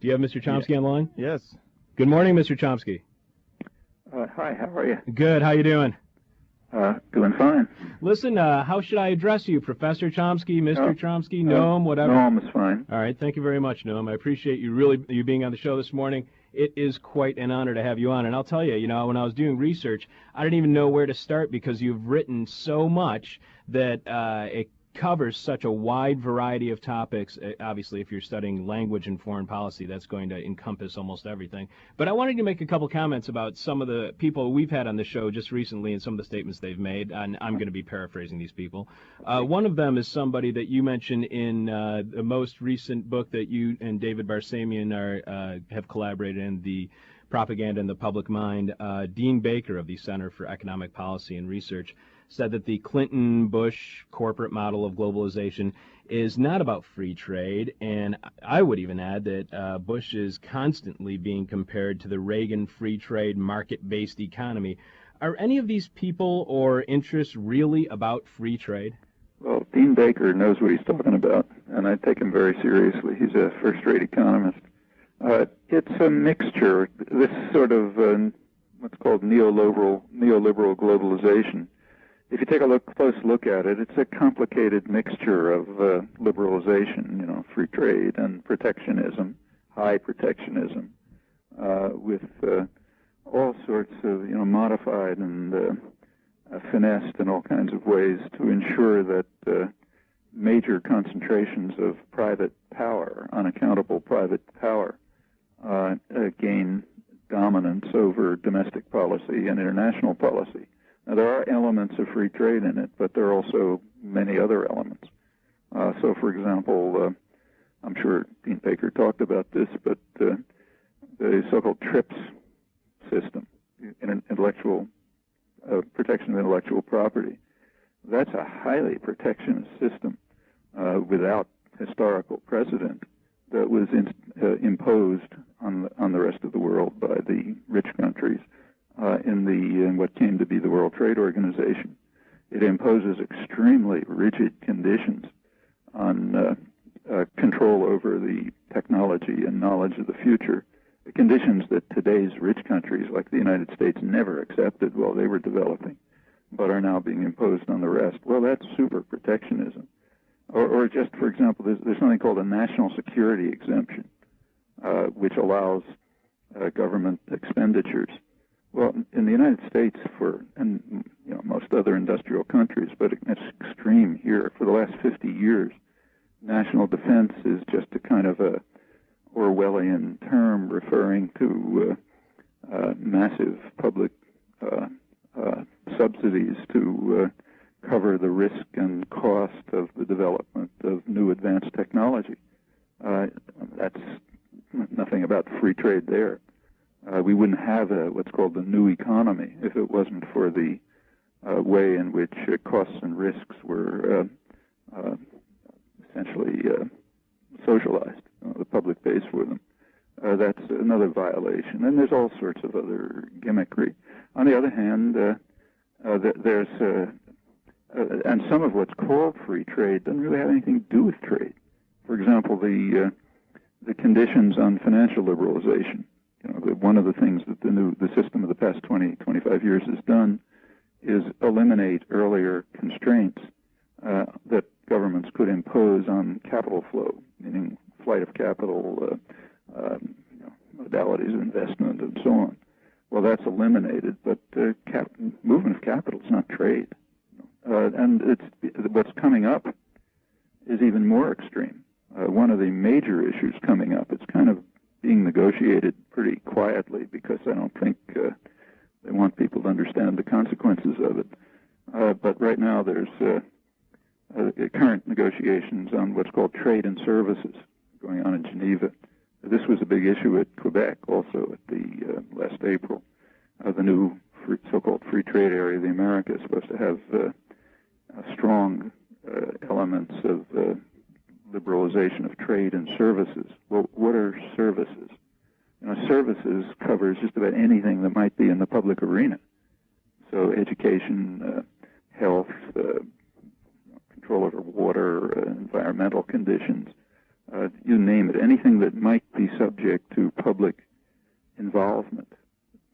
Do you have Mr. Chomsky on the line? Yes. Good morning, Mr. Chomsky. Hi, how are you? Good. How you doing? Doing fine. Listen, how should I address you? Professor Chomsky, Mr. Chomsky, Noam, whatever? Noam is fine. All right. Thank you very much, Noam. I appreciate you being on the show this morning. It is quite an honor to have you on. And I'll tell you, when I was doing research, I didn't even know where to start because you've written so much that it covers such a wide variety of topics. Obviously, if you're studying language and foreign policy, that's going to encompass almost everything. But I wanted to make a couple comments about some of the people we've had on the show just recently and some of the statements they've made, and I'm going to be paraphrasing these people. One of them is somebody that you mentioned in the most recent book that you and David Barsamian have collaborated in, the Propaganda in the Public Mind. Dean Baker of the Center for Economic Policy and Research said that the Clinton-Bush corporate model of globalization is not about free trade, and I would even add that Bush is constantly being compared to the Reagan free trade market-based economy. Are any of these people or interests really about free trade? Well, Dean Baker knows what he's talking about, and I take him very seriously. He's a first-rate economist. It's a mixture, this sort of what's called neoliberal globalization. If you take a close look at it, it's a complicated mixture of liberalization, free trade and protectionism, high protectionism, with all sorts of, modified and finessed in all kinds of ways to ensure that major concentrations of private power, unaccountable private power, gain dominance over domestic policy and international policy. Now, there are elements of free trade in it, but there are also many other elements. So, for example, I'm sure Dean Baker talked about this, but the so-called TRIPS system, intellectual protection of intellectual property, that's a highly protectionist system without historical precedent that was imposed on the rest of the world by the rich countries. In what came to be the World Trade Organization. It imposes extremely rigid conditions on control over the technology and knowledge of the future, the conditions that today's rich countries like the United States never accepted while they were developing, but are now being imposed on the rest. Well, that's super protectionism. Or just, for example, there's something called a national security exemption, which allows government expenditures. Well, in the United States, and most other industrial countries, but it's extreme here. For the last 50 years, national defense is just a kind of a Orwellian term referring to massive public subsidies to cover the risk and cost of the development of new advanced technology. That's nothing about free trade there. We wouldn't have what's called the new economy if it wasn't for the way in which costs and risks were essentially socialized, the public pays for them. That's another violation. And there's all sorts of other gimmickry. On the other hand, there's and some of what's called free trade doesn't really have anything to do with trade. For example, the conditions on financial liberalization. One of the things that the system of the past 20, 25 years has done is eliminate earlier constraints that governments could impose on capital flow, meaning flight of capital, modalities of investment, and so on. Well, that's eliminated, but movement of capital is not trade. And what's coming up is even more extreme. One of the major issues coming up, it's kind of being negotiated pretty quietly because I don't think they want people to understand the consequences of it. But right now there's current negotiations on what's called trade and services going on in Geneva. This was a big issue at Quebec also at the last April. The new so-called free trade area of the Americas is supposed to have strong elements of liberalization of trade and services. Well, what are services? Services covers just about anything that might be in the public arena. So education, health, control over water, environmental conditions, you name it, anything that might be subject to public involvement,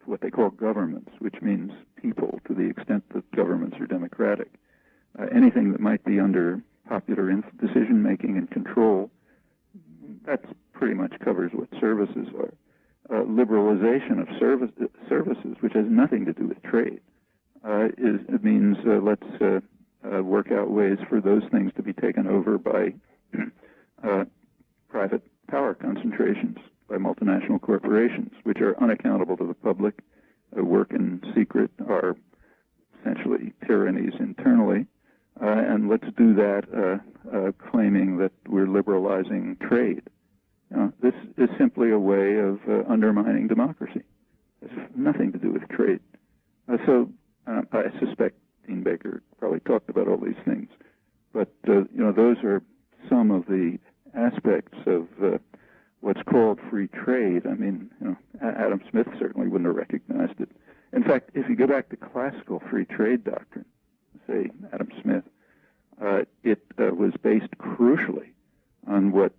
what they call governments, which means people to the extent that governments are democratic. Anything that might be under popular decision-making and control, that pretty much covers what services are. Liberalization of services, which has nothing to do with trade, it means let's work out ways for those things to be taken over by private power concentrations, by multinational corporations, which are unaccountable to the public, work in secret, are essentially tyrannies internally, and let's do that claiming that we're liberalizing trade. This is simply a way of undermining democracy. It has nothing to do with trade. So I suspect Dean Baker probably talked about all these things, but those are some of the aspects of what's called free trade. I mean, Adam Smith certainly wouldn't have recognized it. In fact, if you go back to classical free trade doctrine, say Adam Smith, it was based crucially on what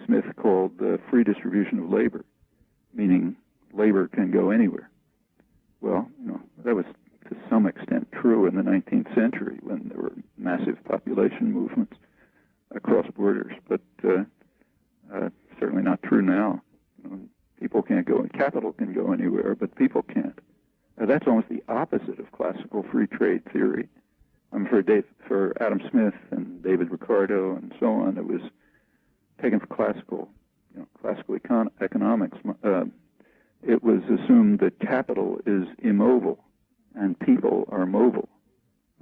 Smith called free distribution of labor, meaning labor can go anywhere. Well, that was to some extent true in the 19th century when there were massive population movements across borders, but certainly not true now. People can't go, capital can go anywhere, but people can't. That's almost the opposite of classical free trade theory. For Adam Smith and David Ricardo and so on, it was taken for classical economics. It was assumed that capital is immobile and people are mobile.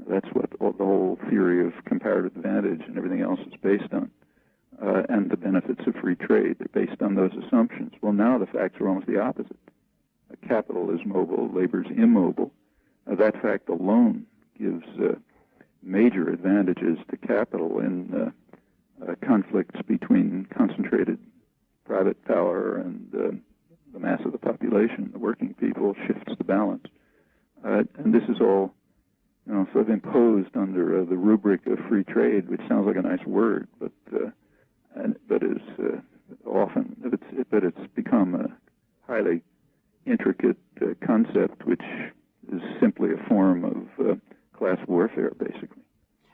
That's what the whole theory of comparative advantage and everything else is based on. And the benefits of free trade are based on those assumptions. Well, now the facts are almost the opposite. Capital is mobile, labor is immobile. That fact alone gives major advantages to capital in conflicts between concentrated private power and the mass of the population, the working people, shifts the balance. And this is all sort of imposed under the rubric of free trade, which sounds like a nice word, but is often, but it's become a highly intricate concept, which is simply a form of class warfare, basically.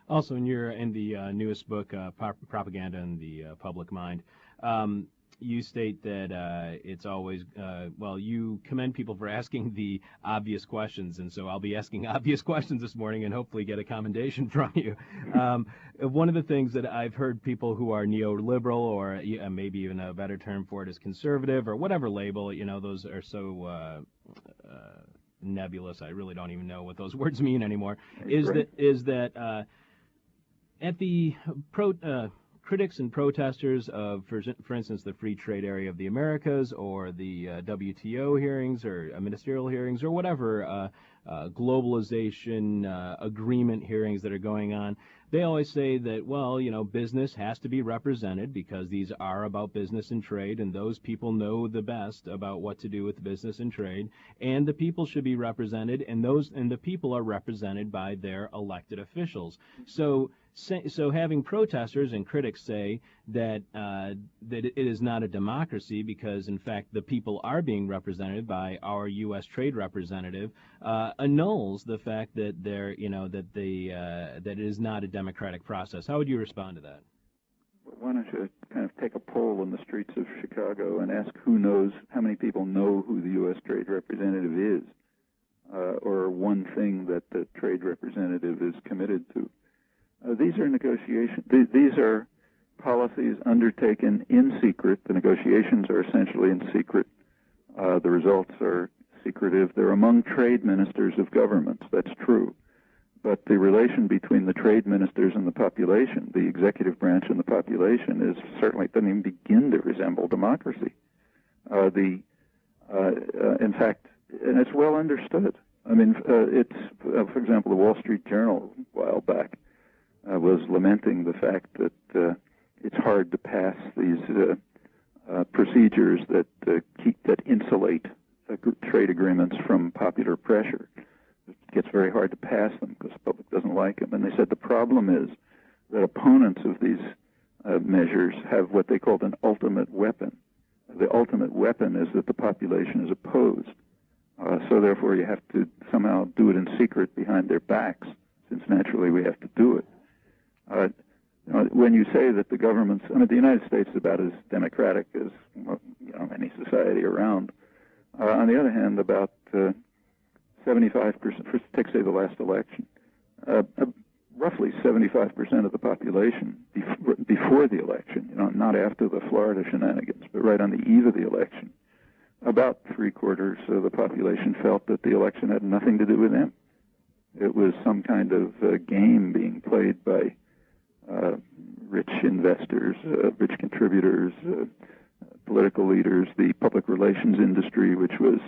Also, in the newest book, Propaganda in the Public Mind, you state that it's always, you commend people for asking the obvious questions, and so I'll be asking obvious questions this morning and hopefully get a commendation from you. One of the things that I've heard people who are neoliberal, or maybe even a better term for it is conservative, or whatever label, those are so nebulous, I really don't even know what those words mean anymore, is that at the critics and protesters of, for instance, the free trade area of the Americas, or the WTO hearings, or ministerial hearings, or whatever globalization agreement hearings that are going on, they always say that, business has to be represented because these are about business and trade, and those people know the best about what to do with business and trade, and the people should be represented, and the people are represented by their elected officials. So having protesters and critics say that it is not a democracy because, in fact, the people are being represented by our U.S. trade representative annuls the fact that that it is not a democratic process. How would you respond to that? Well, why don't you kind of take a poll in the streets of Chicago and ask how many people know who the U.S. trade representative is, or one thing that the trade representative is committed to. These are negotiations. These are policies undertaken in secret. The negotiations are essentially in secret. The results are secretive. They're among trade ministers of governments. That's true. But the relation between the trade ministers and the population, the executive branch and the population, certainly doesn't even begin to resemble democracy. In fact, and it's well understood. I mean, it's for example, the Wall Street Journal a while back was lamenting the fact that it's hard to pass these procedures that insulate trade agreements from popular pressure. It gets very hard to pass them because the public doesn't like them. And they said the problem is that opponents of these measures have what they called an ultimate weapon. The ultimate weapon is that the population is opposed. So therefore you have to somehow do it in secret behind their backs, since naturally we have to do it. When you say that the government's, the United States is about as democratic as any society around. On the other hand, about 75%, take say the last election, roughly 75% of the population before the election, not after the Florida shenanigans, but right on the eve of the election, about 3/4 of the population felt that the election had nothing to do with them. It was some kind of game being played by rich investors, rich contributors, political leaders, the public relations industry, which was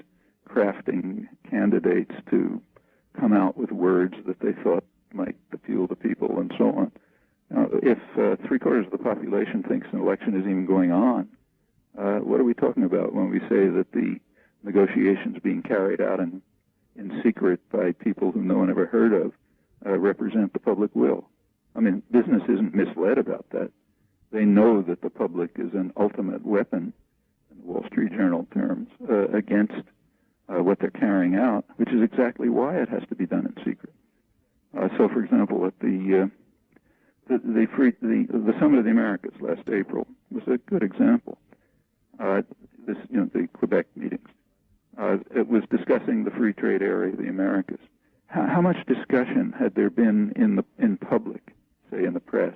crafting candidates to come out with words that they thought might appeal to people and so on. If 3/4 of the population thinks an election is even going on, what are we talking about when we say that the negotiations being carried out in secret by people who no one ever heard of represent the public will? Business isn't misled about that. They know that the public is an ultimate weapon, in Wall Street Journal terms, against what they're carrying out, which is exactly why it has to be done in secret. So, for example, at the Summit of the Americas last April was a good example. The Quebec meetings. It was discussing the free trade area of the Americas. How much discussion had there been in public, say in the press,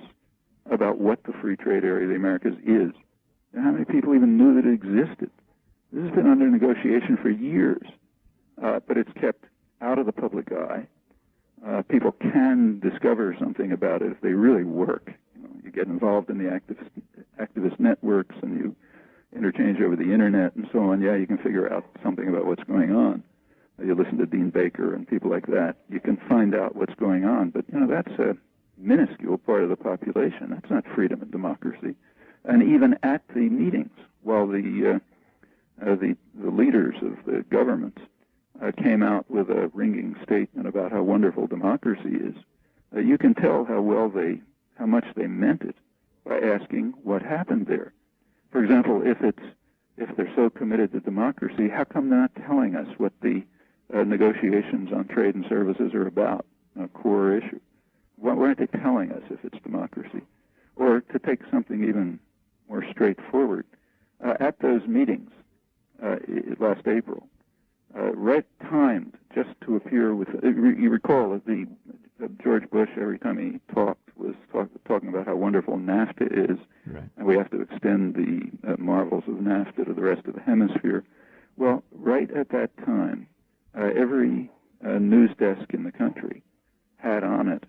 about what the free trade area of the Americas is? And how many people even knew that it existed? This has been under negotiation for years, but it's kept out of the public eye. People can discover something about it if they really work. You get involved in the activist networks and you interchange over the internet and so on. Yeah, you can figure out something about what's going on. You listen to Dean Baker and people like that. You can find out what's going on, but that's a minuscule part of the population. That's not freedom and democracy. And even at the meetings, while the leaders of the governments came out with a ringing statement about how wonderful democracy is, you can tell how much they meant it by asking what happened there. For example, if they're so committed to democracy, how come they're not telling us what the negotiations on trade and services are about, a core issue? Why aren't they telling us if it's democracy? Or to take something even more straightforward, at those meetings last April, right timed just to appear with, you recall that George Bush, every time he talked, was talking about how wonderful NAFTA is, right, and we have to extend the marvels of NAFTA to the rest of the hemisphere. Well, right at that time, every news desk in the country had on it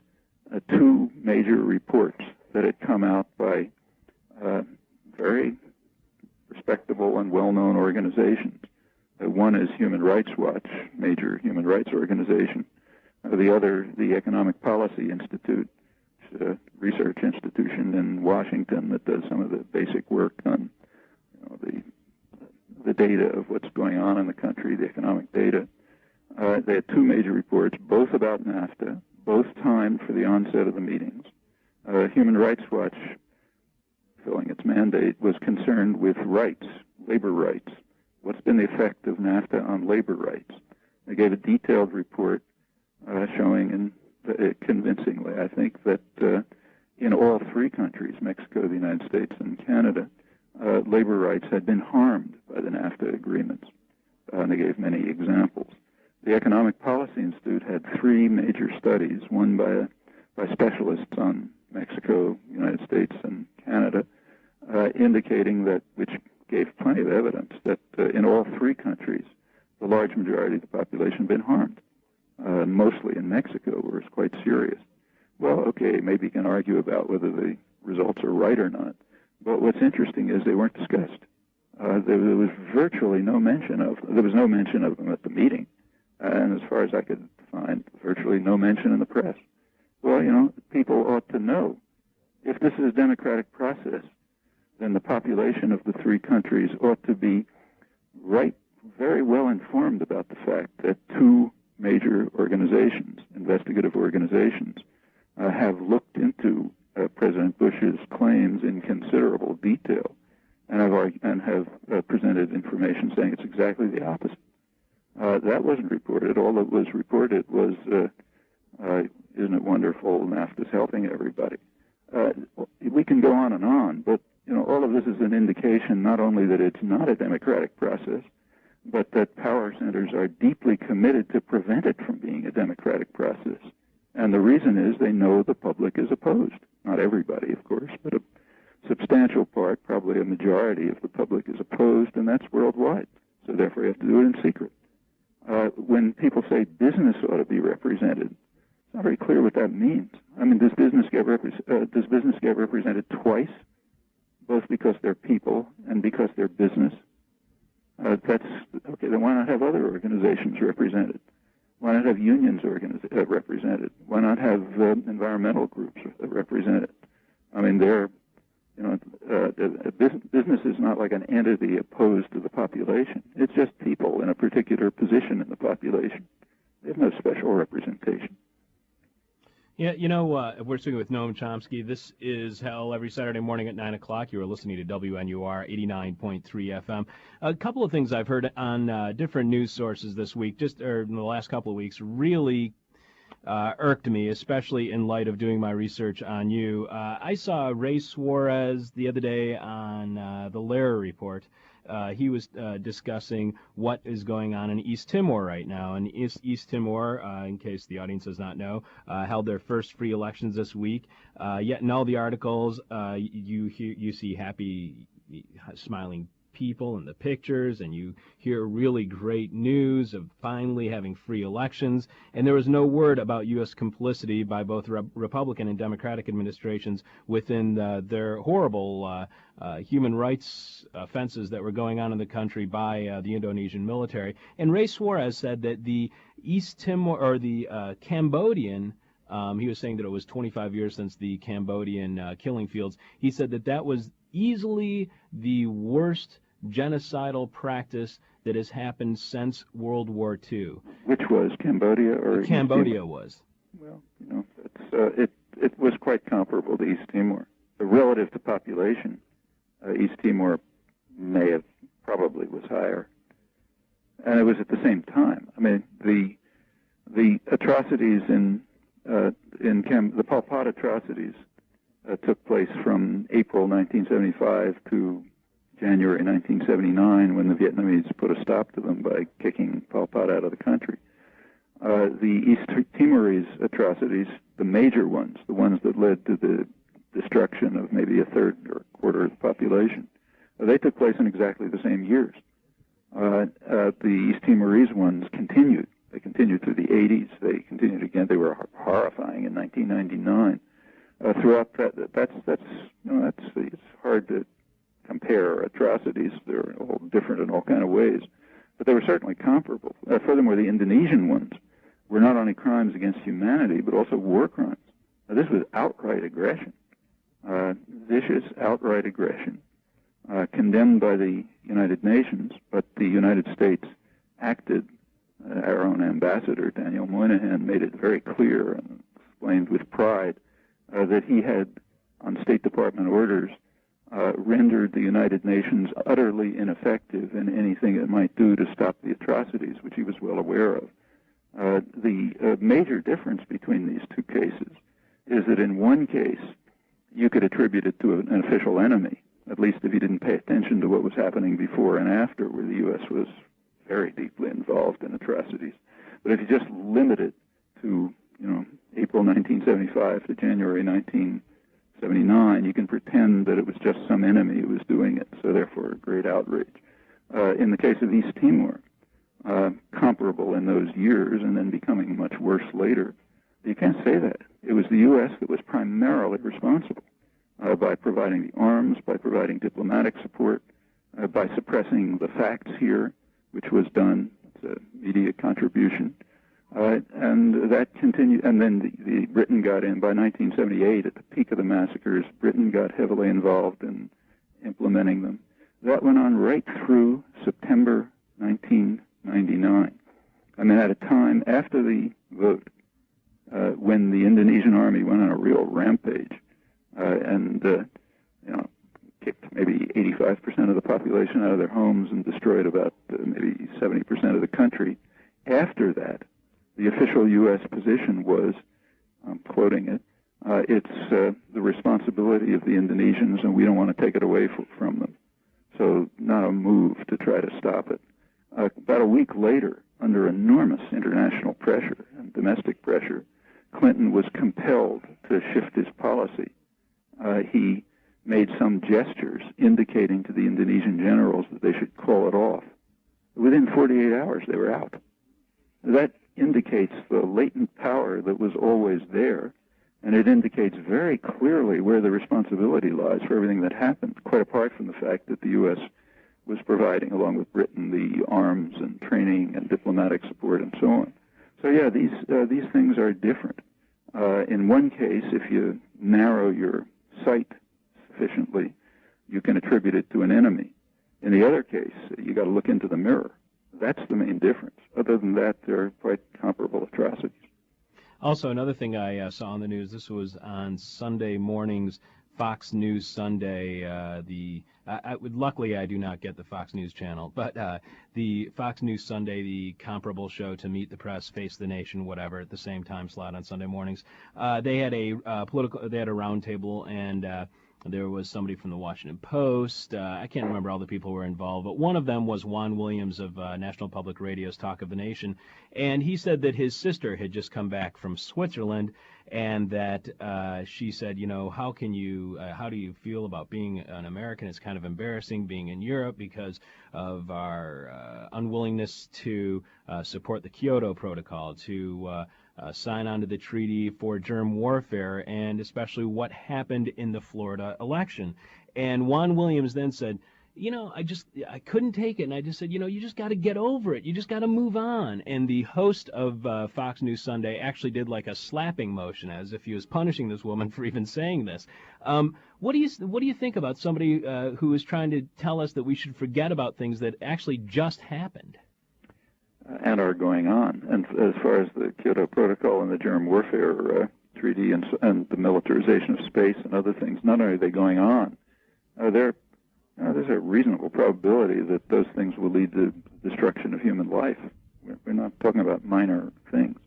two major reports that had come out by very respectable and well-known organizations. One is Human Rights Watch, major human rights organization. The other, the Economic Policy Institute, which is a research institution in Washington that does some of the basic work on the data of what's going on in the country, the economic data. They had two major reports, both about NAFTA, both timed for the onset of the meetings. Human Rights Watch, filling its mandate, was concerned with rights, labor rights. What's been the effect of NAFTA on labor rights? They gave a detailed report showing convincingly, I think, that in all three countries, Mexico, the United States, and Canada, labor rights had been harmed by the NAFTA agreements. And they gave many examples. The Economic Policy Institute had three major studies, one by specialists on Mexico, United States, and Canada, indicating that, which gave plenty of evidence, that in all three countries, the large majority of the population had been harmed, mostly in Mexico, where it's quite serious. Well, okay, maybe you can argue about whether the results are right or not, but what's interesting is they weren't discussed. There was virtually no mention of them at the meeting, and as far as I could find, virtually no mention in the press. Well, people ought to know. If this is a democratic process, then the population of the three countries ought to be very well informed about the fact that two major organizations, investigative organizations, have looked into President Bush's claims in considerable detail, and have presented information saying it's exactly the opposite. That wasn't reported. All that was reported was, isn't it wonderful, NAFTA's helping everybody. We can go on, but all of this is an indication not only that it's not a democratic process, but that power centers are deeply committed to prevent it from being a democratic process. And the reason is they know the public is opposed. Not everybody, of course, but a substantial part, probably a majority of the public is opposed, and that's worldwide. So therefore you have to do it in secret. When people say business ought to be represented, it's not very clear what that means. I mean, does business get represented twice, both because they're people and because they're business? That's okay. Then why not have other organizations represented? Why not have unions represented? Why not have environmental groups represented? I mean, business is not like an entity opposed to the population. It's just people in a particular position in the population. They have no special representation. Yeah, we're speaking with Noam Chomsky. This is Hell every Saturday morning at 9 o'clock. You are listening to WNUR 89.3 FM. A couple of things I've heard on different news sources this week, in the last couple of weeks, really irked me, especially in light of doing my research on you. I saw Ray Suarez the other day on the Lehrer Report. He was discussing what is going on in East Timor right now. And East Timor, in case the audience does not know, held their first free elections this week. Yet in all the articles, you see happy, smiling people in the pictures, and you hear really great news of finally having free elections. And there was no word about U.S. complicity by both Republican and Democratic administrations within their horrible human rights offenses that were going on in the country by the Indonesian military. And Ray Suarez said that the East Timor, or the Cambodian, he was saying that it was 25 years since the Cambodian killing fields. He said that was easily the worst genocidal practice that has happened since World War II. Which was Cambodia, or Cambodia was? Well, it was quite comparable to East Timor. Relative to population, East Timor probably was higher, and it was at the same time. I mean, the atrocities the Pol Pot atrocities took place from April 1975 to January 1979, when the Vietnamese put a stop to them by kicking Pol Pot out of the country. The East Timorese atrocities, the major ones, the ones that led to the destruction of maybe a third or a quarter of the population, they took place in exactly the same years. The East Timorese ones continued. They continued through the 80s. They continued again. They were horrifying in 1999. Throughout it's hard to compare atrocities. They're all different in all kind of ways, but they were certainly comparable. Furthermore, the Indonesian ones were not only crimes against humanity, but also war crimes. Now, this was outright aggression, vicious outright aggression, condemned by the United Nations, but the United States acted. Our own ambassador, Daniel Moynihan, made it very clear and explained with pride that he had, on State Department orders, rendered the United Nations utterly ineffective in anything it might do to stop the atrocities, which he was well aware of. The major difference between these two cases is that in one case, you could attribute it to an official enemy, at least if you didn't pay attention to what was happening before and after, where the U.S. was very deeply involved in atrocities. But if you just limit it to, April 1975 to January 1979, you can pretend that it was just some enemy who was doing it, so therefore a great outrage. In the case of East Timor, comparable in those years and then becoming much worse later, you can't say that. It was the U.S. that was primarily responsible by providing the arms, by providing diplomatic support, by suppressing the facts here, which was done. It's a media contribution. And that continued, and then the Britain got in. By 1978, at the peak of the massacres, Britain got heavily involved in implementing them. That went on right through September 1999. I mean, at a time after the vote, when the Indonesian army went on a real rampage, destroyed about maybe 70% of the country. After that, the official U.S. position was, I'm quoting it, it's the responsibility of the Indonesians, and we don't want to take it away from them. So not a move to try to stop it. About a week later, under enormous international pressure and domestic pressure, Clinton was compelled to shift his policy. He made some gestures indicating to the Indonesian generals that they should call it off. Within 48 hours, they were out. That indicates the latent power that was always there, and it indicates very clearly where the responsibility lies for everything that happened, quite apart from the fact that the U.S. was providing, along with Britain, the arms and training and diplomatic support and so on. So yeah, these things are different. In one case, if you narrow your sight sufficiently, you can attribute it to an enemy. In the other case, you got to look into the mirror. That's the main difference. Other than that, they're quite comparable atrocities. Also, another thing I saw on the news, this was on Sunday morning's Fox News Sunday. Luckily, I do not get the Fox News channel, but the Fox News Sunday, the comparable show to Meet the Press, Face the Nation, whatever, at the same time slot on Sunday mornings. They had a roundtable, and there was somebody from the Washington Post. I can't remember all the people who were involved, but one of them was Juan Williams of National Public Radio's Talk of the Nation, and he said that his sister had just come back from Switzerland, and that she said, how do you feel about being an American? It's kind of embarrassing being in Europe because of our unwillingness to support the Kyoto Protocol, to sign on to the treaty for germ warfare, and especially what happened in the Florida election. And Juan Williams then said, I couldn't take it, and I just said, you just got to get over it. You just got to move on. And the host of Fox News Sunday actually did like a slapping motion, as if he was punishing this woman for even saying this. What do you think about somebody who is trying to tell us that we should forget about things that actually just happened? And are going on. And as far as the Kyoto Protocol and the germ warfare treaty and the militarization of space and other things, not only are they going on, there's a reasonable probability that those things will lead to destruction of human life. We're not talking about minor things.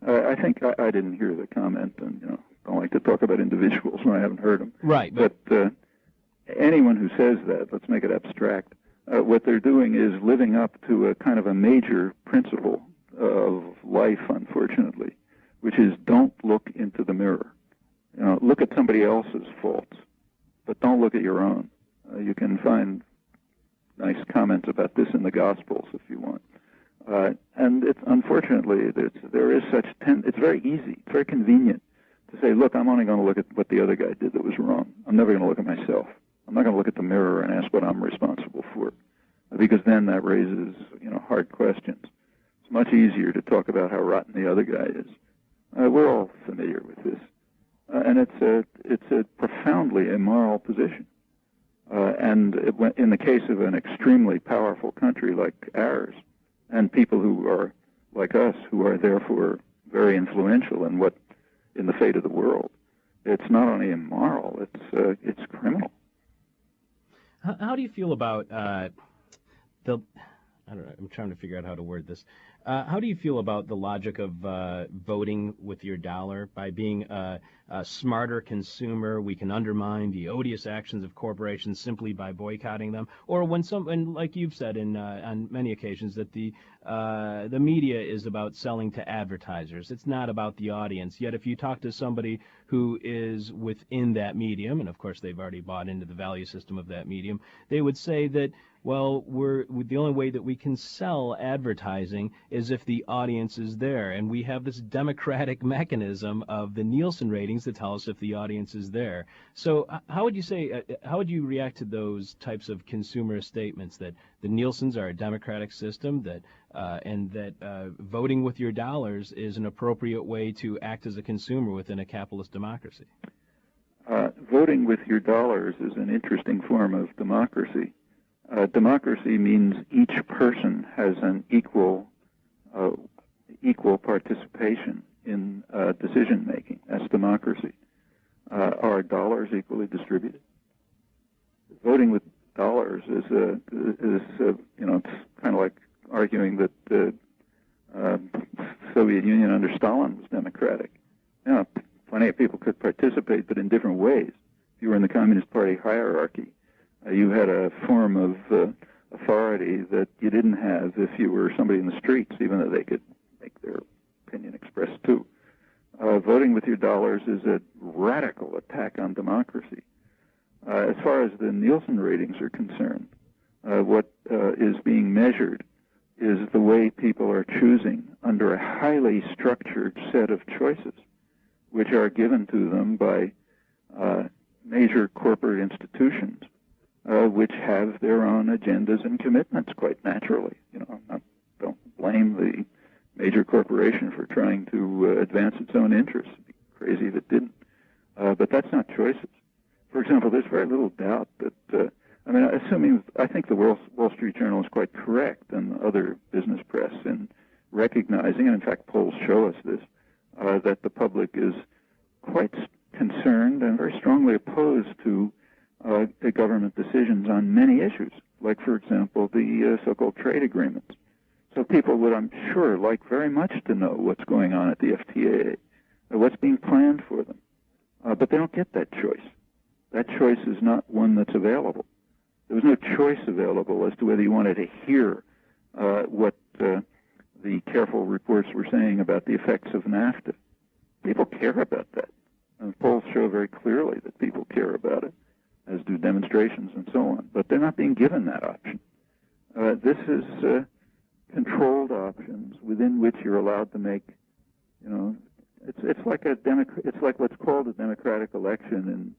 I think I didn't hear the comment, and don't like to talk about individuals when I haven't heard them. Right. But anyone who says that, let's make it abstract. What they're doing is living up to a kind of a major principle of life, unfortunately, which is don't look into the mirror. Look at somebody else's faults, but don't look at your own. You can find nice comments about this in the Gospels if you want. And unfortunately, there is such it's very easy, it's very convenient to say, look, I'm only going to look at what the other guy did that was wrong. I'm never going to look at myself. I'm not going to look at the mirror and ask what I'm responsible for, because then that raises, hard questions. It's much easier to talk about how rotten the other guy is. We're all familiar with this, and it's a profoundly immoral position. And in the case of an extremely powerful country like ours, and people who are like us, who are therefore very influential in the fate of the world, it's not only immoral; it's criminal. How do you feel about I don't know, I'm trying to figure out how to word this. How do you feel about the logic of voting with your dollar? By being a smarter consumer, we can undermine the odious actions of corporations simply by boycotting them? Or and like you've said on many occasions, that the media is about selling to advertisers. It's not about the audience. Yet if you talk to somebody who is within that medium, and of course they've already bought into the value system of that medium, they would say that, well, the only way that we can sell advertising is if the audience is there, and we have this democratic mechanism of the Nielsen ratings that tell us if the audience is there. So how would you react to those types of consumer statements, that the Nielsens are a democratic system, and that voting with your dollars is an appropriate way to act as a consumer within a capitalist democracy? Voting with your dollars is an interesting form of democracy. Democracy means each person has an equal participation in decision making. That's democracy. Are dollars equally distributed? Voting with dollars is it's kind of like arguing that the Soviet Union under Stalin was democratic. Yeah, plenty of people could participate, but in different ways. If you were in the Communist Party hierarchy, you had a form of authority that you didn't have if you were somebody in the streets, even though they could make their opinion expressed too. Voting with your dollars is a radical attack on democracy. As far as the Nielsen ratings are concerned, what is being measured is the way people are choosing under a highly structured set of choices, which are given to them by major corporate institutions, which have their own agendas and commitments quite naturally. Don't blame the major corporation for trying to advance its own interests. It'd be crazy if it didn't. But that's not choices. For example, there's very little doubt that, I think the Wall Street Journal is quite correct, and other business press, in recognizing, and in fact polls show us this, that the public is quite concerned and very strongly opposed to the government decisions on many issues, like, for example, the so-called trade agreements. So people would, I'm sure, like very much to know what's going on at the FTA, what's being planned for them. But they don't get that choice. That choice is not one that's available. There was no choice available as to whether you wanted to hear what the careful reports were saying about the effects of NAFTA. People care about that. And polls show very clearly that people care about it, as do demonstrations and so on. But they're not being given that option. This is controlled options within which you're allowed to make, it's like it's like what's called a democratic election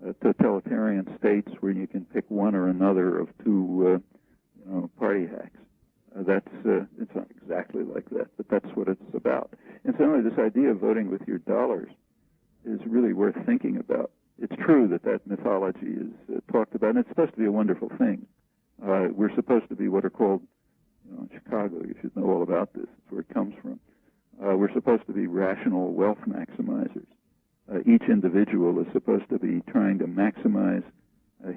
in totalitarian states where you can pick one or another of two, party hacks. It's not exactly like that, but that's what it's about. Incidentally, this idea of voting with your dollars is really worth thinking about. It's true that mythology is talked about, and it's supposed to be a wonderful thing. We're supposed to be what are called, in Chicago, you should know all about this. It's where it comes from. We're supposed to be rational wealth maximizers. Each individual is supposed to be trying to maximize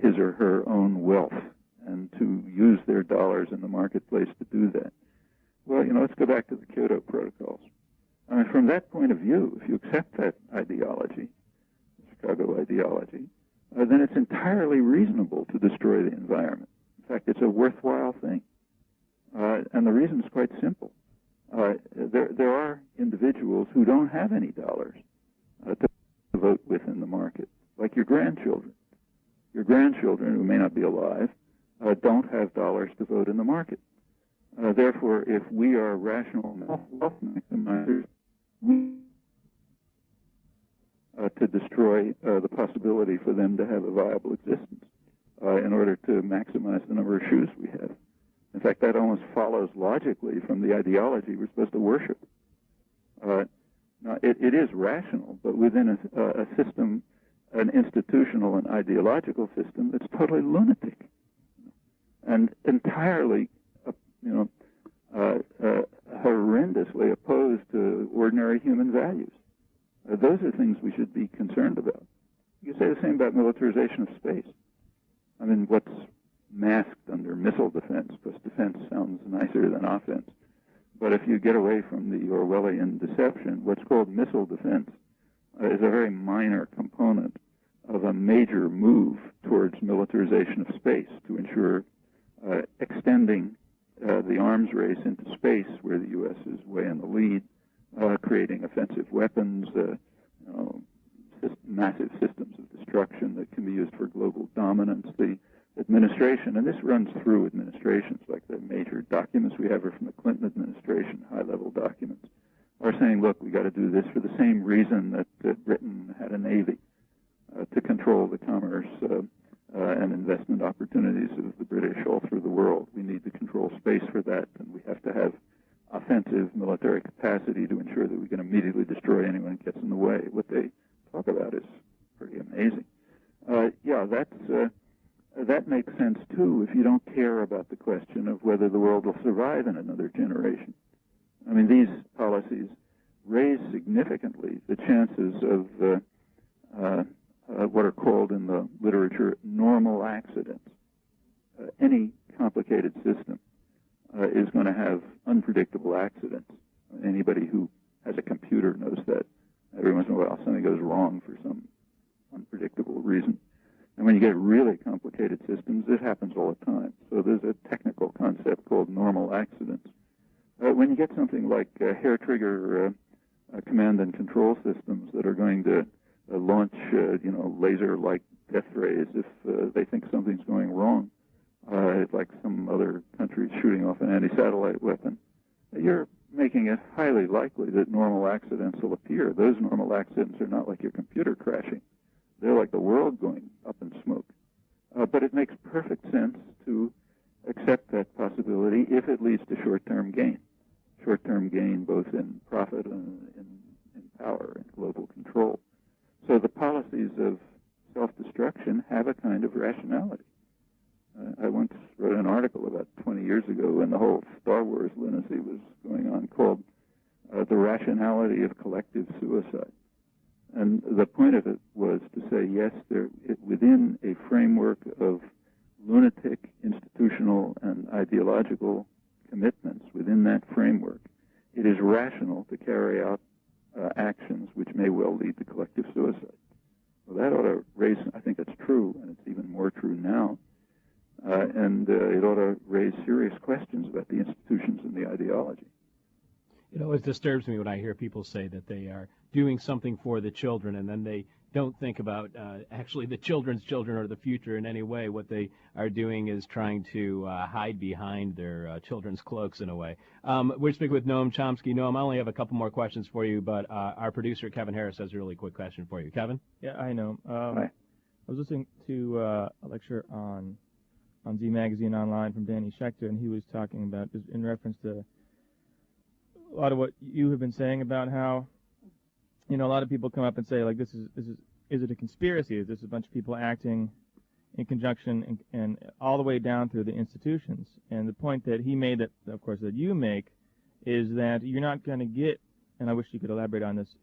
his or her own wealth and to use their dollars in the marketplace to do that. Well, let's go back to the Kyoto Protocols. From that point of view, if you accept that ideology, Chicago ideology, then it's entirely reasonable to destroy the environment. In fact, it's a worthwhile thing. And the reason is quite simple. There are individuals who don't have any dollars to vote with in the market, like your grandchildren. Your grandchildren, who may not be alive, don't have dollars to vote in the market. Therefore, if we are rational wealth maximizers, to destroy the possibility for them to have a viable existence in order to maximize the number of shoes we have. In fact, that almost follows logically from the ideology we're supposed to worship. Now, it is rational, but within a system, an institutional and ideological system that's totally lunatic and entirely, horrendously opposed to ordinary human values. Those are things we should be concerned about. You say the same about militarization of space. What's masked under missile defense, because defense sounds nicer than offense. But if you get away from the Orwellian deception, what's called missile defense is a very minor component of a major move towards militarization of space to ensure extending the arms race into space, where the U.S. is way in the lead, creating offensive weapons, massive systems of destruction that can be used for global dominance. The administration, and this runs through administrations, like the major documents we have are from the Clinton administration, high-level documents, are saying, look, we got to do this for the same reason that Britain had a navy, to control the commerce and investment opportunities of the British all through the world. We need to control space for that, and we have to have offensive military capacity to ensure that we can immediately destroy anyone who gets in the way. What they talk about is pretty amazing. That makes sense, too, if you don't care about the question of whether the world will survive in another generation. These policies raise significantly the chances of what are called in the literature normal accidents. any complicated system is going to have unpredictable accidents. Anybody who has a computer knows that. Every once in a while, something goes wrong for some unpredictable reason. And when you get really complicated systems, it happens all the time. So there's a technical concept called normal accidents. When you get something like hair trigger command and control systems that are going to launch, laser-like death rays if they think something's going wrong, like some other country shooting off an anti-satellite weapon, you're making it highly likely that normal accidents will appear. Those normal accidents are not like your computer crashing. They're like the world going up in smoke. But it makes perfect sense to accept that possibility if it leads to short-term gain. Short-term gain both in profit and in power and global control. So the policies of self-destruction have a kind of rationality. I once wrote an article about 20 years ago when the whole Star Wars lunacy was going on called The Rationality of Collective Suicide. And the point of it was to say, yes, within a framework of lunatic institutional and ideological commitments, within that framework, it is rational to carry out actions which may well lead to collective suicide. Well, that ought to raise, I think that's true, and it's even more true now, and it ought to raise serious questions about the institutions and the ideology. It always disturbs me when I hear people say that they are doing something for the children, and then they don't think about actually the children's children or the future in any way. What they are doing is trying to hide behind their children's cloaks in a way. We're speaking with Noam Chomsky. Noam, I only have a couple more questions for you, but our producer, Kevin Harris, has a really quick question for you. Kevin? Yeah, I know. Hi. I was listening to a lecture on Z Magazine Online from Danny Schechter, and he was talking about, in reference to a lot of what you have been saying about how, a lot of people come up and say, like, is it a conspiracy? Is this a bunch of people acting in conjunction and all the way down through the institutions? And the point that he made, that of course that you make, is that you're not going to get, and I wish you could elaborate on this,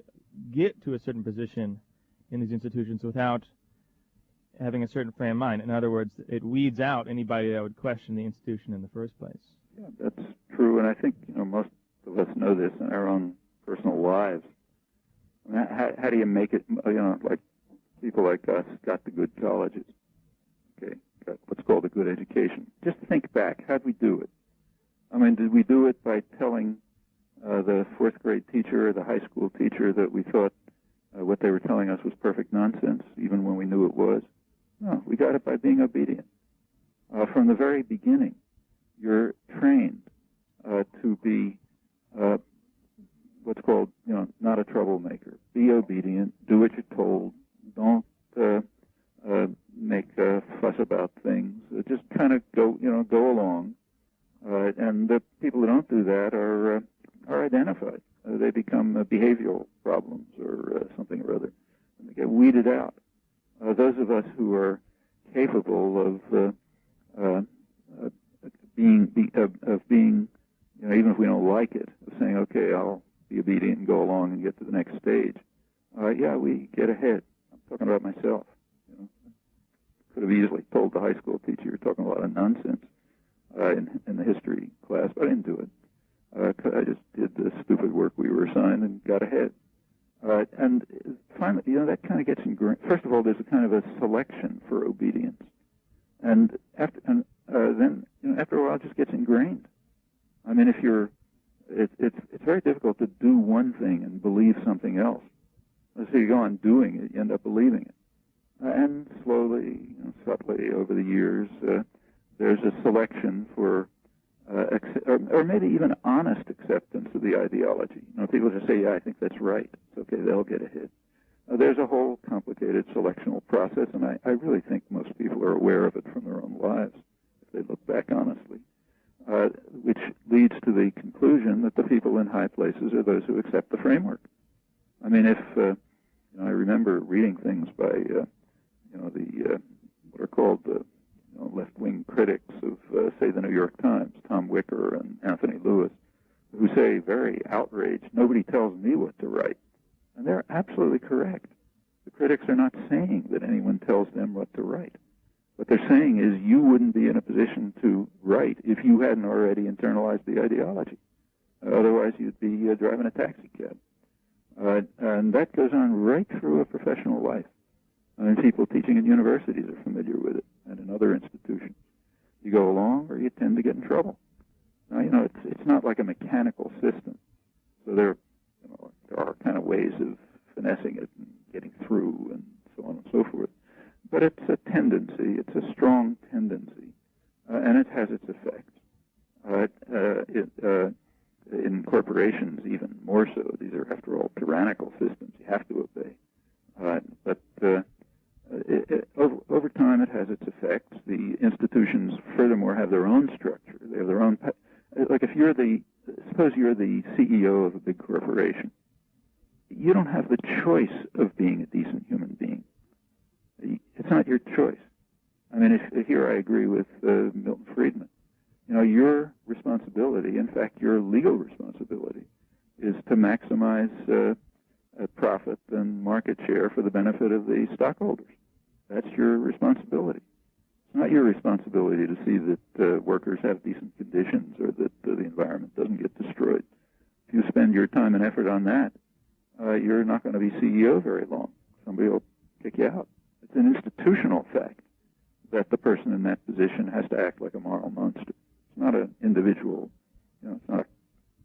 get to a certain position in these institutions without having a certain frame of mind. In other words, it weeds out anybody that would question the institution in the first place. Yeah, that's true, and I think most of us know this in our own personal lives. How do you make it, like people like us got the good colleges, okay, got what's called a good education. Just think back, how'd we do it? I mean, did we do it by telling the fourth grade teacher or the high school teacher that we thought what they were telling us was perfect nonsense, even when we knew it was? No, we got it by being obedient. From the very beginning, you're trained to be what's called, not a troublemaker. Be obedient. Do what you're told. Don't make a fuss about things. Just kind of go along. And the people who don't do that are identified. They become behavioral problems or something or other, and they get weeded out. Those of us who are capable of being, even if we don't like it, of saying, okay, I'll be obedient and go along and get to the next stage. We get ahead. I'm talking about myself. Could have easily told the high school teacher you're talking a lot of nonsense in the history class, but I didn't do it. I just did the stupid work we were assigned and got ahead. And finally, that kind of gets ingrained. First of all, there's a kind of a selection for obedience, and then after a while, it just gets ingrained. I mean, it's very difficult to do one thing and believe something else. So you go on doing it, you end up believing it, and slowly, subtly over the years, there's a selection for, or maybe even honest acceptance of the ideology. People just say, yeah, I think that's right. It's okay, they'll get ahead. There's a whole complicated selectional process, and I really think most people are aware of it from their own lives, if they look back honestly, which leads to the conclusion that the people in high places are those who accept the framework. I mean, if I remember reading things by the what are called left-wing critics of, say, the New York Times, Tom Wicker and Anthony Lewis, who say very outraged, nobody tells me what to write. And they're absolutely correct. The critics are not saying that anyone tells them what to write. What they're saying is you wouldn't be in a position to write if you hadn't already internalized the ideology. Otherwise, you'd be driving a taxi cab. And that goes on right through a professional life. I mean, people teaching in universities are familiar with it, and in other institutions. You go along, or you tend to get in trouble. Now, it's not like a mechanical system. So there are kind of ways of finessing it and getting through and so on and so forth. But it's a tendency. It's a strong tendency, and it has its effects. In corporations, even more so. These are, after all, tyrannical systems. You have to obey. But over time, it has its effects. The institutions, furthermore, have their own structure. They have their own. Like suppose you're the CEO of a big corporation. You don't have the choice of being a decent human being. It's not your choice. I mean, here I agree with Milton Friedman. Your responsibility, in fact, your legal responsibility, is to maximize profit and market share for the benefit of the stockholders. That's your responsibility. It's not your responsibility to see that workers have decent conditions or that the environment doesn't get destroyed. If you spend your time and effort on that, you're not going to be CEO very long. Somebody will kick you out. It's an institutional fact that the person in that position has to act like a moral monster. It's not an individual, it's not a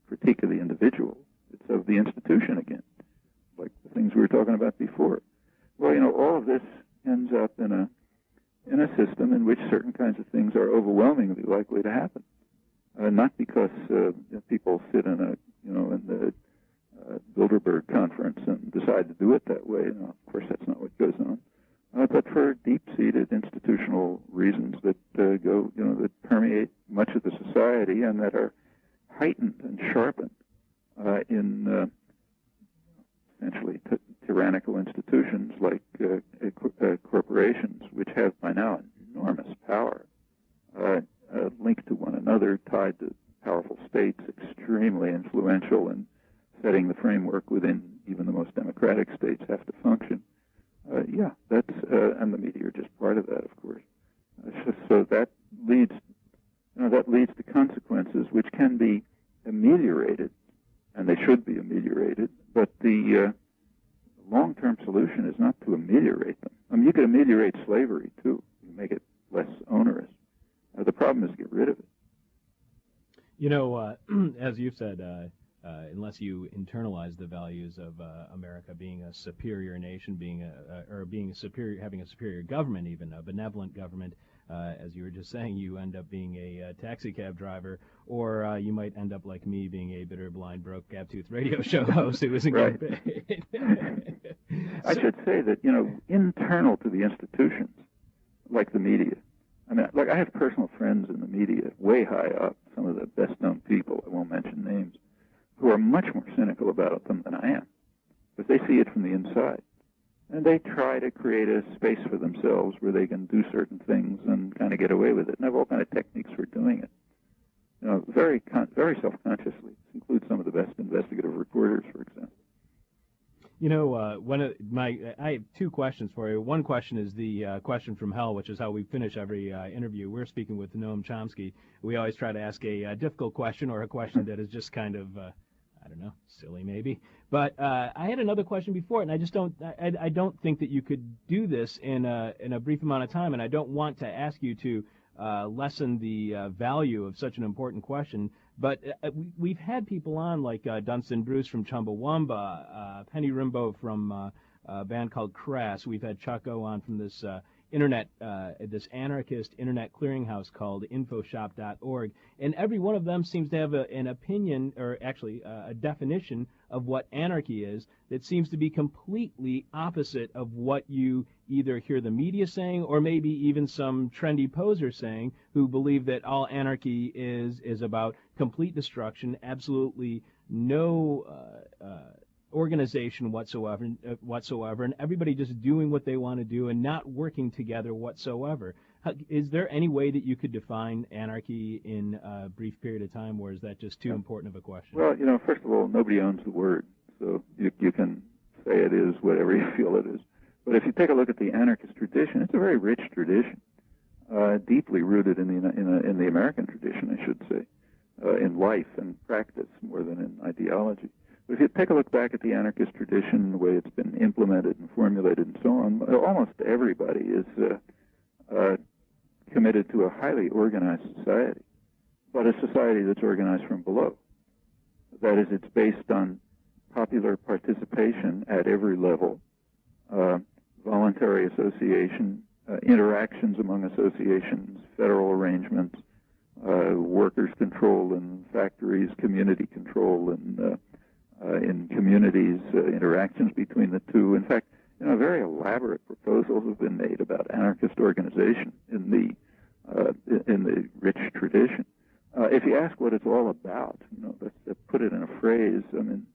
critique of the individual. It's of the institution again, like the things we were talking about before. Well, all of this ends up in a system in which certain kinds of things are overwhelmingly likely to happen. Not because people sit in the Bilderberg conference and decide to do it that way. Of course, that's not what goes on. But for deep-seated institutional reasons that that permeate much of the society and that are heightened and sharpened in essentially tyrannical institutions like corporations, which have by now enormous power, linked to one another, tied to powerful states, extremely influential in setting the framework within even the most democratic states have to function. That's and the media are just part of that, of course. So that leads to consequences which can be ameliorated, and they should be ameliorated. But the long-term solution is not to ameliorate them. I mean, you could ameliorate slavery too. You make it less onerous. The problem is to get rid of it. As you've said, unless you internalize the values of America being a superior nation, having a superior government, even a benevolent government, as you were just saying, you end up being a taxi cab driver, or you might end up like me, being a bitter, blind, broke, gap-toothed radio show host who isn't right. getting paid. I should say that internal to the institutions, like the media. I mean, I have personal friends in the media, way high up, some of the best-known people. I won't mention names, who are much more cynical about them than I am, because they see it from the inside. And they try to create a space for themselves where they can do certain things and kind of get away with it. And have all kind of techniques for doing it. Very self-consciously. This includes some of the best investigative reporters, for example. I have two questions for you. One question is the question from hell, which is how we finish every interview. We're speaking with Noam Chomsky. We always try to ask a difficult question or a question that is just kind of, silly maybe. But I had another question before, and I just don't think that you could do this in a brief amount of time, and I don't want to ask you to lessen the value of such an important question. But we've had people on like Dunstan Bruce from Chumbawamba, Penny Rimbaud from a band called Crass. We've had Chucko on from this this anarchist internet clearinghouse called infoshop.org, and every one of them seems to have an opinion, or actually a definition of what anarchy is that seems to be completely opposite of what you either hear the media saying or maybe even some trendy poser saying, who believe that all anarchy is about complete destruction, absolutely no organization whatsoever, and everybody just doing what they want to do and not working together whatsoever. Is there any way that you could define anarchy in a brief period of time, or is that just too important of a question? Well, first of all, nobody owns the word, so you can say it is whatever you feel it is. But if you take a look at the anarchist tradition, it's a very rich tradition. deeply rooted in the American tradition, I should say, in life and practice more than in ideology. But if you take a look back at the anarchist tradition, the way it's been implemented and formulated and so on, almost everybody is committed to a highly organized society, but a society that's organized from below. That is, it's based on popular participation at every level, voluntary association, interactions among associations, federal arrangements, workers' control in factories, community control in communities, interactions between the two. In fact, very elaborate proposals have been made about anarchist organization in the rich tradition. If you ask what it's all about, let's put it in a phrase. I mean,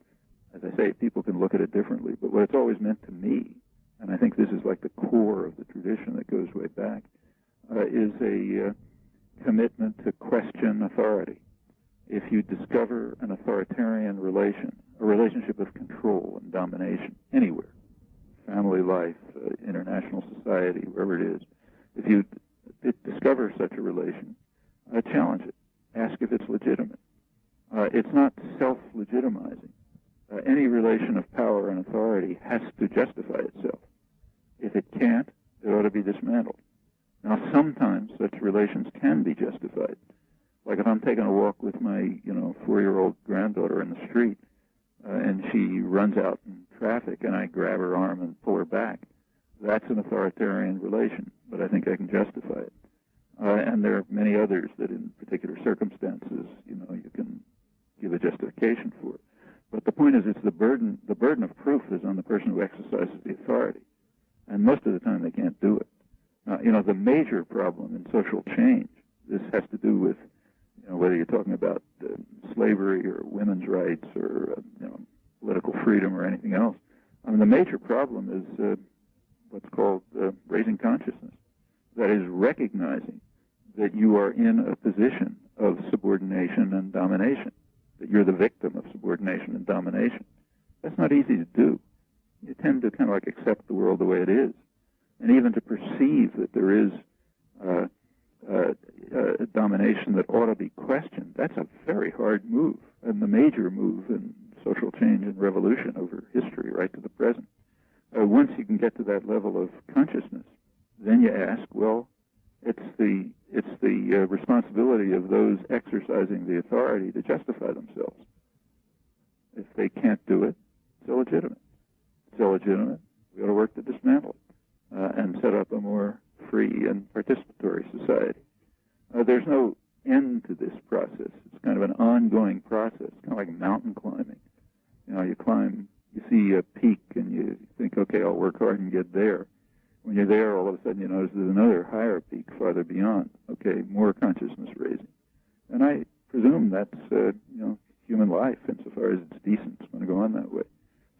as I say, people can look at it differently, but what it's always meant to me, and I think this is like the core of the tradition that goes way back, is a commitment to question authority. If you discover an authoritarian relation, a relationship of control and domination anywhere, family life, international society, wherever it is, if you discover such a relation, challenge it. Ask if it's legitimate. It's not self-legitimizing. Any relation of power and authority has to justify itself. If it can't, it ought to be dismantled. Now, sometimes such relations can be justified. Like if I'm taking a walk with my, 4-year-old granddaughter in the street, and she runs out in traffic, and I grab her arm and pull her back, that's an authoritarian relation, but I think I can justify it. And there are many others that in particular circumstances, you can give a justification for it. But the point is, it's the burden of proof is on the person who exercises the authority. And most of the time they can't do it. Now, the major problem in social change, this has to do with, whether you're talking about slavery or women's rights or, political freedom or anything else. I mean, the major problem is what's called raising consciousness. That is recognizing that you are in a position of subordination and domination, that you're the victim of subordination and domination. That's not easy to do. You tend to kind of like accept the world the way it is. And even to perceive that there is a domination that ought to be questioned, that's a very hard move, and the major move in social change and revolution over history right to the present. Once you can get to that level of consciousness, then you ask, well, it's the responsibility of those exercising the authority to justify themselves. If they can't do it, it's illegitimate. It's illegitimate. We ought to work to dismantle it and set up a more free and participatory society. There's no end to this process. It's kind of an ongoing process. It's kind of like mountain climbing. You climb, you see a peak, and you think, okay, I'll work hard and get there. When you're there, all of a sudden you notice there's another higher peak farther beyond. Okay, more consciousness raising. And I presume that's, human life insofar as it's decent. It's going to go on that way.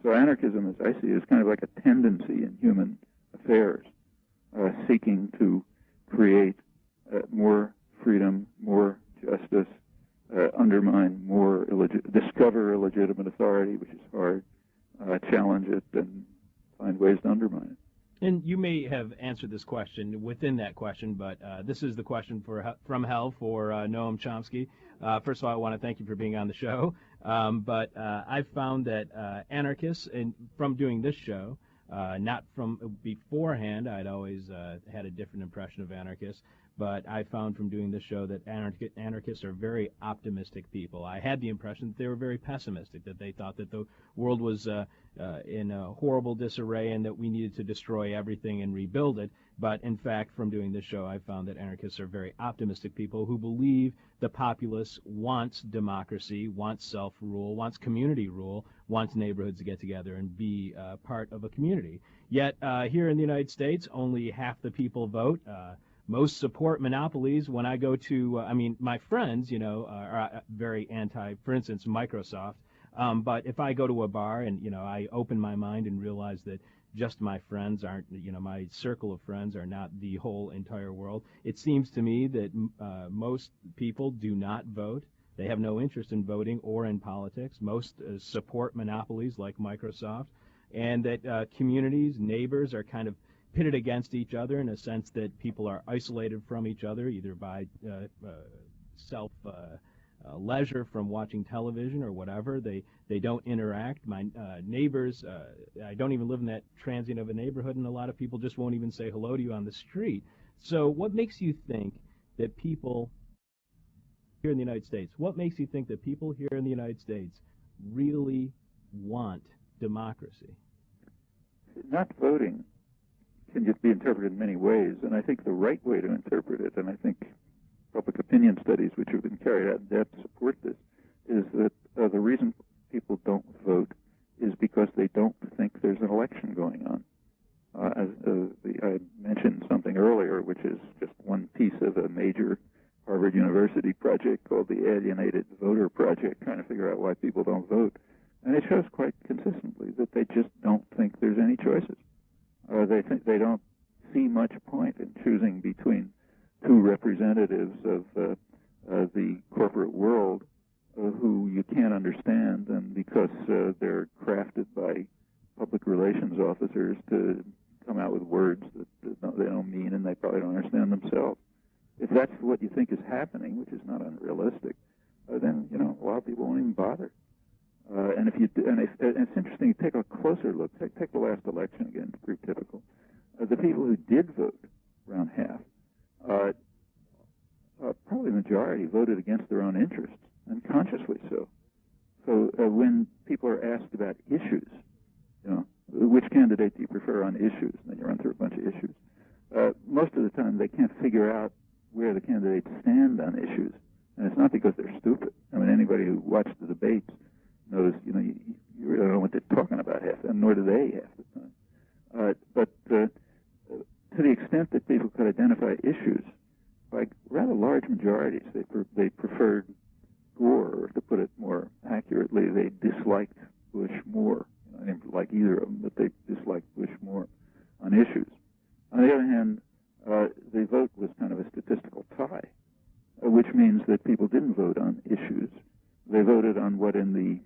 So anarchism, as I see it, is kind of like a tendency in human affairs, seeking to create more freedom, more justice, undermine more, discover illegitimate authority, which is hard, challenge it, and find ways to undermine it. And you may have answered this question within that question, but this is the question from hell for Noam Chomsky. First of all, I want to thank you for being on the show. But I've found that anarchists, and from doing this show, not from beforehand, I'd always had a different impression of anarchists, but I found from doing this show that anarchists are very optimistic people. I had the impression that they were very pessimistic, that they thought that the world was in a horrible disarray and that we needed to destroy everything and rebuild it. But in fact, from doing this show, I found that anarchists are very optimistic people who believe the populace wants democracy, wants self-rule, wants community rule, wants neighborhoods to get together and be part of a community. Yet here in the United States, only half the people vote. Most support monopolies. When I go to, my friends, are very anti, for instance, Microsoft. But if I go to a bar and, I open my mind and realize that just my friends aren't, my circle of friends are not the whole entire world, it seems to me that most people do not vote. They have no interest in voting or in politics. Most support monopolies like Microsoft, and that communities, neighbors are kind of pitted against each other in a sense that people are isolated from each other, either by self leisure from watching television or whatever. They don't interact. My neighbors, I don't even live in that transient of a neighborhood, and a lot of people just won't even say hello to you on the street. So what makes you think that people here in the United States, what makes you think that people here in the United States really want democracy? Not voting can just be interpreted in many ways, and I think the right way to interpret it, and I think public opinion studies which have been carried out in depth support this, is that the reason people don't vote is because they don't think there's an election going on. I mentioned something earlier, which is just one piece of a major Harvard University project called the Alienated Voter Project, trying to figure out why people don't vote. And it shows quite consistently that they just don't think there's any choices. They think they don't see much point in choosing between two representatives of the corporate world who you can't understand, and because they're crafted by public relations officers to come out with words that they don't mean and they probably don't understand themselves. If that's what you think is happening, which is not unrealistic, then a lot of people won't even bother. And it's interesting. Take a closer look. Take the last election again. It's pretty typical. The people who did vote, around half, probably the majority, voted against their own interests, and consciously so. So when people are asked about issues, which candidate do you prefer on issues? And then you run through a bunch of issues. Most of the time, they can't figure out where the candidates stand on issues, and it's not because they're stupid. I mean, anybody who watched the debates knows, you really don't know what they're talking about half the time, nor do they half the time. But to the extent that people could identify issues, by rather large majorities, they preferred Gore, or to put it more accurately, they disliked Bush more. I didn't like either of them, but they disliked Bush more on issues. On the other hand, the vote was kind of a statistical tie, which means that people didn't vote on issues. They voted on what in the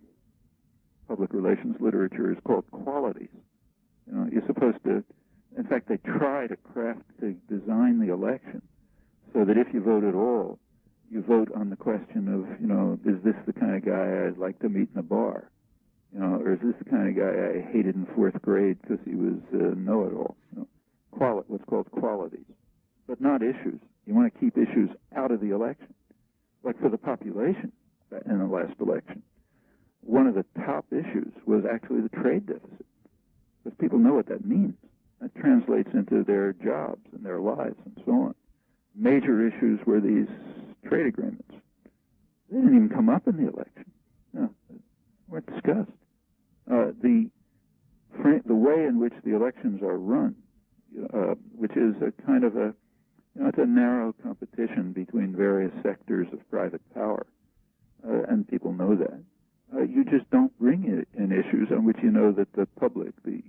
public relations literature is called qualities. You're supposed to, in fact, they try to design the election so that if you vote at all, you vote on the question of, is this the kind of guy I'd like to meet in a bar? Or is this the kind of guy I hated in fourth grade because he was a know-it-all? What's called qualities, but not issues. You want to keep issues out of the election. Like for the population in the last election, one of the top issues was actually the trade deficit, because people know what that means. That translates into their jobs and their lives and so on. Major issues were these trade agreements. They didn't even come up in the election. No, they weren't discussed. The way in which the elections are run, which is a kind of it's a narrow competition between various sectors of private power, and people know that. You just don't bring in issues on which you know that the public, the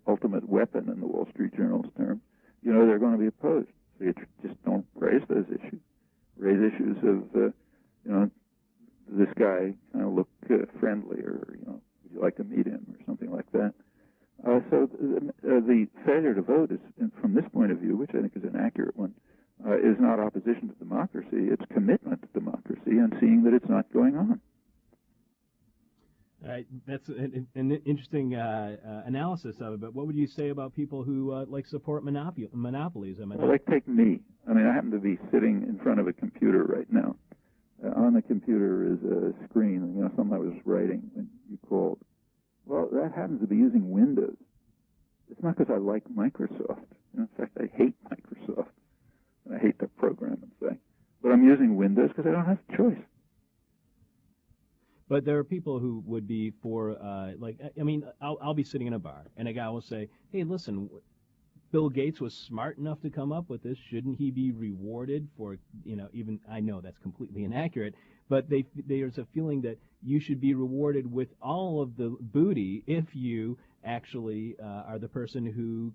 ultimate weapon in the Wall Street Journal's terms, they're going to be opposed. So you just don't raise those issues. Raise issues of, this guy kind of look friendly, or, would you like to meet him, or something like that. So the failure to vote is, from this point of view, which I think is an accurate one, is not opposition to democracy. It's commitment to democracy and seeing that it's not going on. That's an interesting analysis of it, but what would you say about people who support monopolies? Take me. I happen to be sitting in front of a computer right now. On the computer is a screen, something I was writing when you called. Well, that happens to be using Windows. It's not because I like Microsoft. In fact, I hate Microsoft. And I hate their programming thing. But I'm using Windows because I don't have a choice. But there are people who would be for, I'll be sitting in a bar, and a guy will say, hey, listen, Bill Gates was smart enough to come up with this. Shouldn't he be rewarded for, even, I know that's completely inaccurate, but there's a feeling that you should be rewarded with all of the booty if you actually are the person who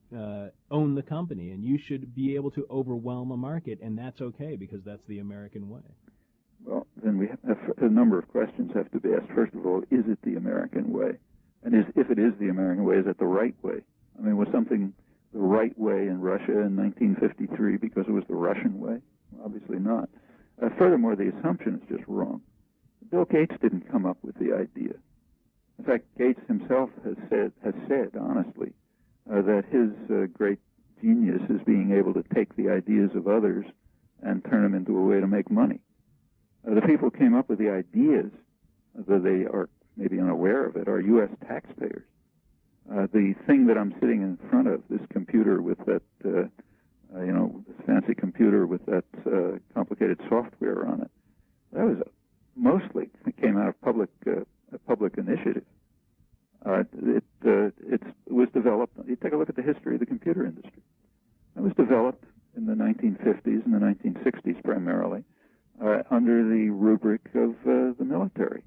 own the company, and you should be able to overwhelm a market, and that's okay because that's the American way. Well, then we have a number of questions have to be asked. First of all, is it the American way? And if it is the American way, is it the right way? Was the right way in Russia in 1953 because it was the Russian way? Obviously not. Furthermore, the assumption is just wrong. Bill Gates didn't come up with the idea. In fact, Gates himself has said honestly, that his great genius is being able to take the ideas of others and turn them into a way to make money. The people who came up with the ideas, though they are maybe unaware of it, are U.S. taxpayers. The thing that I'm sitting in front of, this computer with that, this fancy computer with that complicated software on it, that was mostly it came out of a public initiative. It was developed. You take a look at the history of the computer industry. It was developed in the 1950s and the 1960s primarily under the rubric of the military.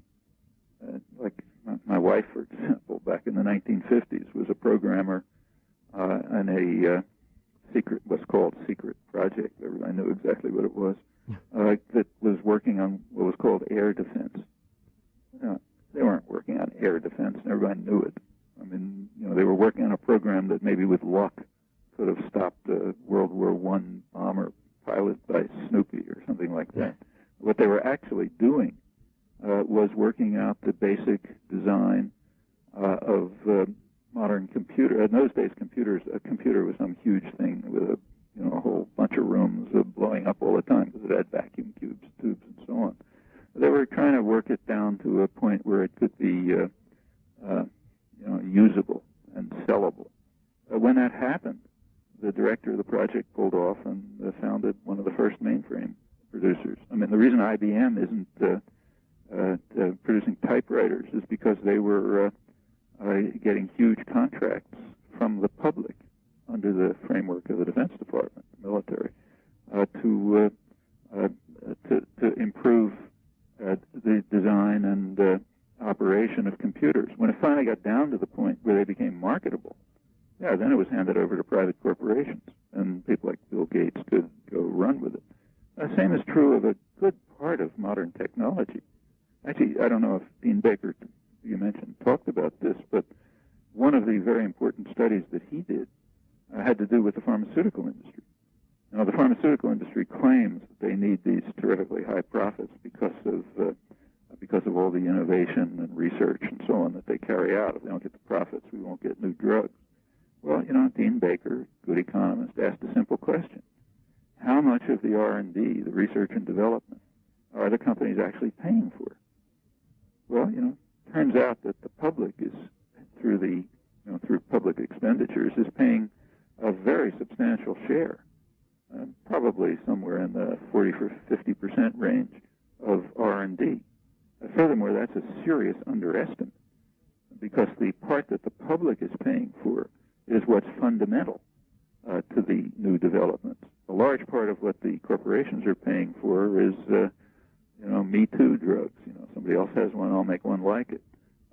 Like my wife, for example, back in the 1950s was a programmer in a secret, what's called secret project. Everybody knew exactly what it was. That was working on what was called air defense. They weren't working on air defense, and everybody knew it. I mean, they were working on a program that maybe with luck could have stopped a World War I bomber piloted by Snoopy or something like that. What they were actually doing was working out the basic design of modern computer. In those days, a computer was some huge thing with a whole bunch of rooms blowing up all the time because it had vacuum tubes, and so on. They were trying to work it down to a point where it could be, usable and sellable. When that happened, the director of the project pulled off and founded one of the first mainframe producers. I mean, the reason IBM isn't producing typewriters is because they were getting huge contracts from the public under the framework of the Defense Department, the military, to improve the design and operation of computers. When it finally got down to the point where they became marketable, then it was handed over to private corporations, and people like Bill Gates could go run with it. The same is true of a good part of modern technology. Actually, I don't know if Dean Baker, you mentioned, talked about this, but one of the very important studies that he did had to do with the pharmaceutical industry. Now, the pharmaceutical industry claims that they need these terrifically high profits because of all the innovation and research and so on that they carry out. If they don't get the profits, we won't get new drugs. Well, Dean Baker, good economist, asked a simple question. How much of the R&D, the research and development, are the companies actually paying for? Well, turns out that the public is, through public expenditures, is paying a very substantial share, probably somewhere in the 40 or 50% range of R&D. Furthermore, that's a serious underestimate because the part that the public is paying for is what's fundamental to the new developments. A large part of what the corporations are paying for is, Me Too drugs. Somebody else has one, I'll make one like it,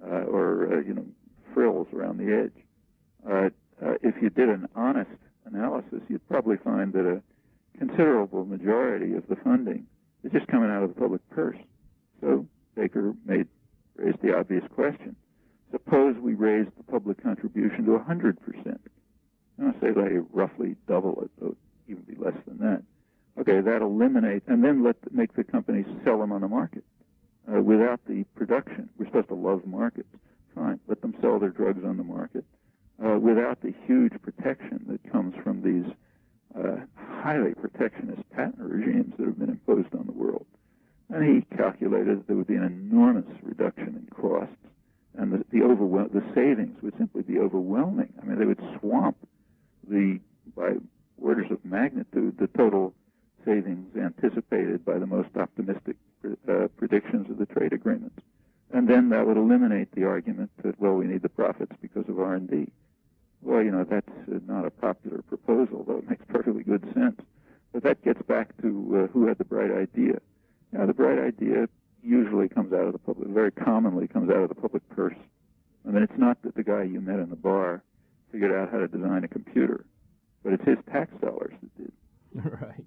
or frills around the edge. If you did an honest analysis, you'd probably find that a considerable majority of the funding is just coming out of the public purse. So Baker raised the obvious question. Suppose we raise the public contribution to 100%. Say they roughly double it, so even be less than that. Okay, that eliminates, and then make the companies sell them on the market without the production. We're supposed to love markets. Fine, let them sell their drugs on the market without the huge protection that comes from these highly protectionist patent regimes that have been imposed on the world. And he calculated that there would be an enormous reduction in costs, and the savings would simply be overwhelming. I mean, they would swamp by orders of magnitude, the total savings anticipated by the most optimistic predictions of the trade agreements. And then that would eliminate the argument that, well, we need the profits because of R&D. Well, that's not a popular proposal, though it makes perfectly good sense. But that gets back to who had the bright idea. The bright idea usually comes out of the public, very commonly comes out of the public purse. I mean, it's not that the guy you met in the bar figured out how to design a computer, but it's his tax dollars that did. Right.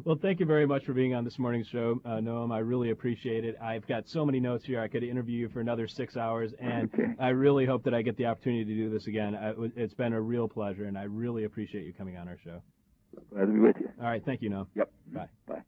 Well, thank you very much for being on this morning's show, Noam. I really appreciate it. I've got so many notes here. I could interview you for another 6 hours, and I really hope that I get the opportunity to do this again. It's been a real pleasure, and I really appreciate you coming on our show. Glad to be with you. All right. Thank you, Noam. Yep. Bye. Bye.